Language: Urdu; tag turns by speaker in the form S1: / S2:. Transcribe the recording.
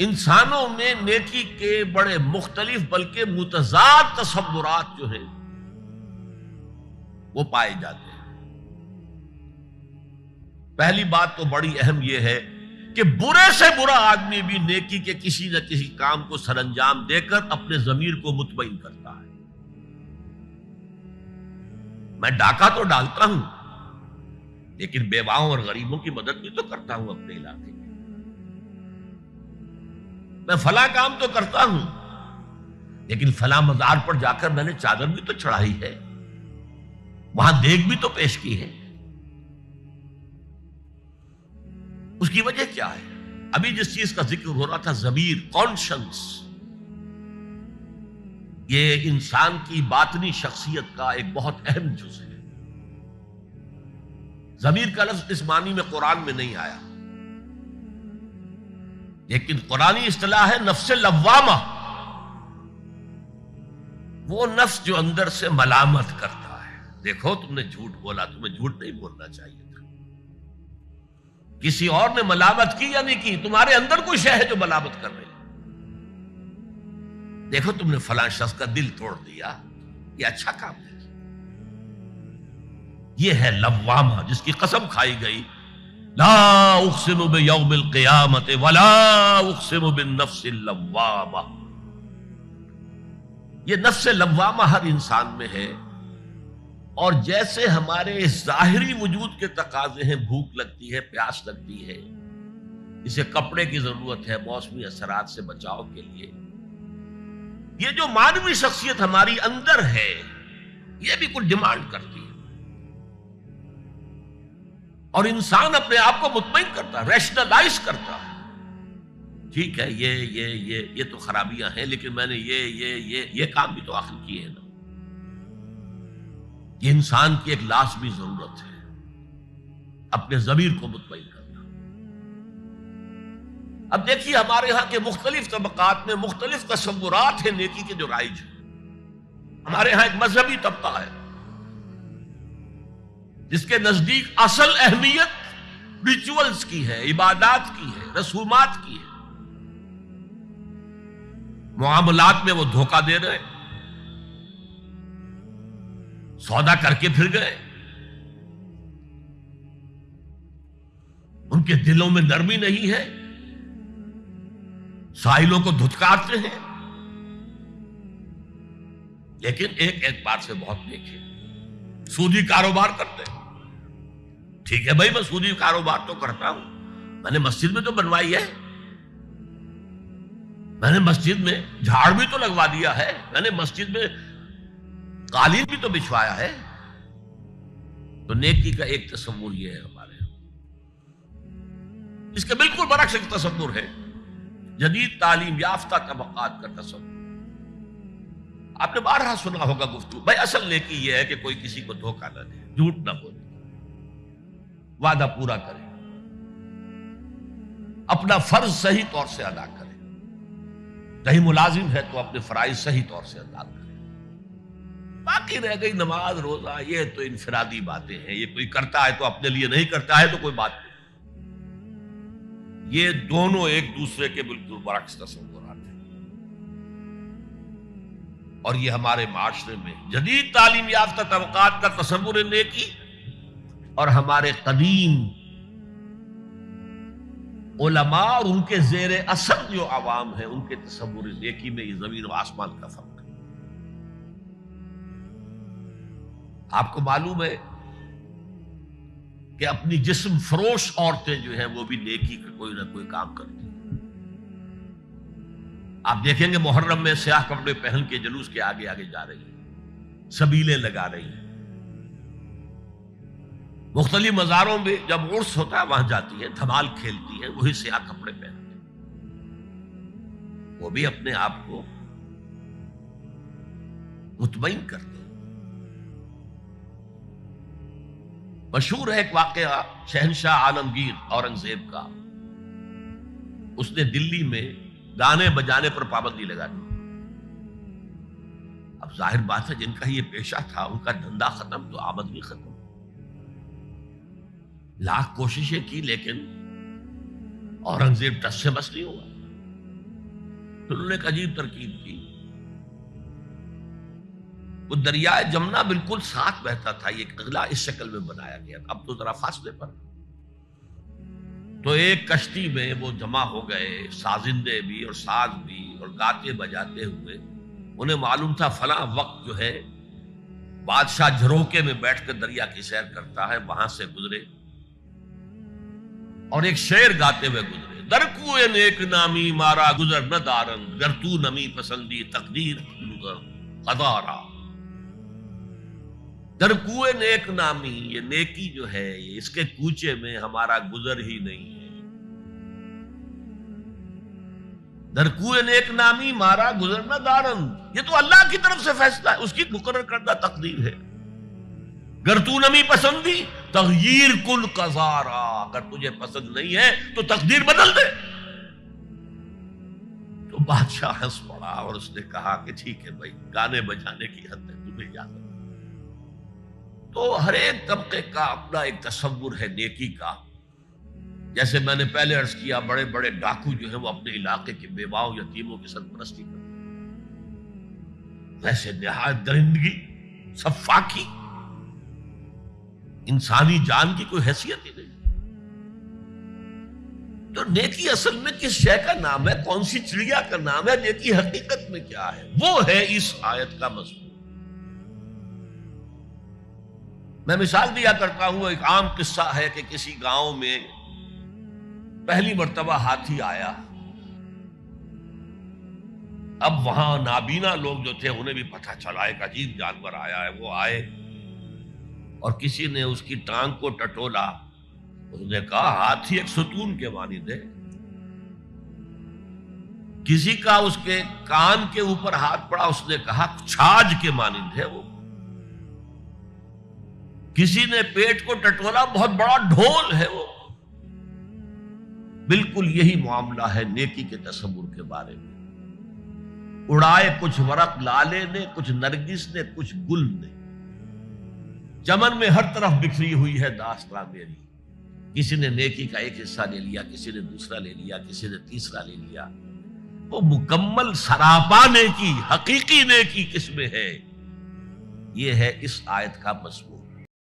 S1: انسانوں میں نیکی کے بڑے مختلف بلکہ متضاد تصورات جو ہیں وہ پائے جاتے ہیں۔ پہلی بات تو بڑی اہم یہ ہے کہ برے سے برا آدمی بھی نیکی کے کسی نہ کسی کام کو سر انجام دے کر اپنے ضمیر کو مطمئن کرتا ہے۔ میں ڈاکہ تو ڈالتا ہوں لیکن بیواؤں اور غریبوں کی مدد بھی تو کرتا ہوں اپنے علاقے میں۔ میں فلاں کام تو کرتا ہوں لیکن فلاں مزار پر جا کر میں نے چادر بھی تو چڑھائی ہے، وہاں دیگ بھی تو پیش کی ہے۔ اس کی وجہ کیا ہے؟ ابھی جس چیز کا ذکر ہو رہا تھا، ضمیر، کانشنس، یہ انسان کی باطنی شخصیت کا ایک بہت اہم جز ہے۔ ضمیر کا لفظ اس معنی میں قرآن میں نہیں آیا، لیکن قرآنی اصطلاح ہے نفس لوامہ، وہ نفس جو اندر سے ملامت کرتا ہے۔ دیکھو تم نے جھوٹ بولا، تمہیں جھوٹ نہیں بولنا چاہیے تھا۔ کسی اور نے ملامت کی یا نہیں کی، تمہارے اندر کوئی شے ہے جو ملامت کر رہی ہے۔ دیکھو تم نے فلاں شخص کا دل توڑ دیا، یہ اچھا کام نہیں۔ یہ ہے لوامہ جس کی قسم کھائی گئی، لا اقسم بیوم القیامت ولا اقسم بالنفس اللوامہ۔ یہ نفس لوامہ ہر انسان میں ہے، اور جیسے ہمارے ظاہری وجود کے تقاضے ہیں، بھوک لگتی ہے، پیاس لگتی ہے، اسے کپڑے کی ضرورت ہے موسمی اثرات سے بچاؤ کے لیے، یہ جو مانوی شخصیت ہماری اندر ہے یہ بھی کچھ ڈیمانڈ کرتی ہے، اور انسان اپنے آپ کو مطمئن کرتا ہے، ریشنلائز کرتا ہے۔ ٹھیک ہے، یہ تو خرابیاں ہیں، لیکن میں نے یہ کام بھی تو آخر کیے ہیں نا۔ یہ انسان کی ایک لازمی ضرورت ہے، اپنے ضمیر کو مطمئن کرنا۔ اب دیکھیے ہمارے ہاں کے مختلف طبقات میں مختلف تصورات ہیں نیکی کے جو رائج ہیں۔ ہمارے ہاں ایک مذہبی طبقہ ہے جس کے نزدیک اصل اہمیت ریچولز کی ہے، عبادات کی ہے، رسومات کی ہے۔ معاملات میں وہ دھوکہ دے رہے ہیں، سودا کر کے پھر گئے، ان کے دلوں میں نرمی نہیں ہے، سائلوں کو دھتکارتے ہیں، لیکن ایک اعتبار سے بہت نیک ہے، سودی کاروبار کرتے ہیں۔ ٹھیک ہے بھائی، میں سودی کاروبار تو کرتا ہوں، میں نے مسجد میں تو بنوائی ہے، میں نے مسجد میں جھاڑ بھی تو لگوا دیا ہے، میں نے مسجد میں قالین بھی تو بچھوایا ہے۔ تو نیکی کا ایک تصور یہ ہے ہمارے یہاں۔ اس کے بالکل برعکس ایک تصور ہے جدید تعلیم یافتہ طبقات کا تصور۔ آپ نے بارہا سنا ہوگا گفتگو، بھائی اصل نیکی یہ ہے کہ کوئی کسی کو دھوکہ نہ دے، جھوٹ نہ بولے، وعدہ پورا کرے، اپنا فرض صحیح طور سے ادا کرے، کہیں ملازم ہے تو اپنے فرائض صحیح طور سے ادا کرے۔ باقی رہ گئی نماز روزہ، یہ تو انفرادی باتیں ہیں، یہ کوئی کرتا ہے تو اپنے لیے، نہیں کرتا ہے تو کوئی بات نہیں۔ یہ دونوں ایک دوسرے کے بالکل برعکس تصورات ہیں، اور یہ ہمارے معاشرے میں جدید تعلیم یافتہ طبقات کا تصور نیکی اور ہمارے قدیم علماء اور ان کے زیر اثر جو عوام ہیں ان کے تصور نیکی میں یہ زمین و آسمان کا فرق ہے۔ آپ کو معلوم ہے کہ اپنی جسم فروش عورتیں جو ہیں وہ بھی نیکی کا کوئی نہ کوئی کام کرتی ہیں۔ آپ دیکھیں گے محرم میں سیاہ کپڑے پہن کے جلوس کے آگے آگے جا رہی ہیں، سبیلیں لگا رہی ہیں، مختلف مزاروں میں جب عرس ہوتا ہے وہاں جاتی ہیں، دھمال کھیلتی ہیں، وہی سیاہ کپڑے پہنتے ہیں، وہ بھی اپنے آپ کو مطمئن کرتے ہیں۔ مشہور ہے ایک واقعہ شہنشاہ عالمگیر اورنگزیب کا، اس نے دلی میں گانے بجانے پر پابندی لگا دی۔ اب ظاہر بات ہے جن کا یہ پیشہ تھا ان کا دھندا ختم تو آمدنی ختم، لاکھ کوششیں کی لیکن اورنگزیب ٹس سے بس نہیں ہوا۔ انہوں نے ایک عجیب ترکیب کی. وہ دریائے جمنا بالکل ساتھ بہتا تھا، یہ اگلا اس شکل میں بنایا گیا، اب تو ذرا فاصلے پر. تو ایک کشتی میں وہ جمع ہو گئے، سازندے بھی اور ساز بھی اور گاتے بجاتے ہوئے. انہیں معلوم تھا فلاں وقت جو ہے بادشاہ جھروکے میں بیٹھ کر دریا کی سیر کرتا ہے، وہاں سے گزرے اور ایک شعر گاتے ہوئے گزرے. در کوئے نیک نامی مارا گزر نہ دارن، گر تو نمی پسندی تقدیر قدارا. در کوئے نیک نامی، یہ نیکی جو ہے یہ اس کے کوچے میں ہمارا گزر ہی نہیں ہے. در کوئے نیک نامی مارا گزر نہ دارن، یہ تو اللہ کی طرف سے فیصلہ ہے، اس کی مقرر کردہ تقدیر ہے. گر تو نمی پسندی تغییر کل قضارا، اگر تجھے پسند نہیں ہے تو تقدیر بدل دے. تو بادشاہ ہنس پڑا اور اس نے کہا کہ ٹھیک ہے بھائی، گانے بجانے کی حد ہے، تمہیں اجازت. تو ہر ایک طبقے کا اپنا ایک تصور ہے نیکی کا. جیسے میں نے پہلے عرض کیا، بڑے بڑے ڈاکو جو ہیں وہ اپنے علاقے کے بیواؤں یتیموں کی سرپرستی کرتے ہیں، ویسے نہایت درندگی، سفاکی، انسانی جان کی کوئی حیثیت ہی نہیں. تو نیکی اصل میں کس شے کا نام ہے، کون سی چڑیا کا نام ہے، نیکی حقیقت میں کیا ہے، وہ ہے اس آیت کا مضمون. میں مثال دیا کرتا ہوں، ایک عام قصہ ہے کہ کسی گاؤں میں پہلی مرتبہ ہاتھی آیا. اب وہاں نابینا لوگ جو تھے انہیں بھی پتہ چلا ایک عجیب جانور آیا ہے. وہ آئے اور کسی نے اس کی ٹانگ کو ٹٹولا. اس نے کہا ہاتھی ایک ستون کے مانند ہے. کسی کا اس کے کان کے اوپر ہاتھ پڑا، اس نے کہا چھاج کے مانند ہے وہ. کسی نے پیٹ کو ٹٹولا، بہت بڑا ڈھول ہے وہ. بالکل یہی معاملہ ہے نیکی کے تصور کے بارے میں. اڑائے کچھ ورق لالے نے، کچھ نرگس نے، کچھ گل نے. چمن میں ہر طرف بکھری ہوئی ہے داستان میری. کسی نے نیکی کا ایک حصہ لے لیا، کسی نے دوسرا لے لیا، کسی نے تیسرا لے لیا. وہ مکمل سراپا نیکی، حقیقی نیکی کس میں ہے، یہ ہے اس آیت کا مضمون.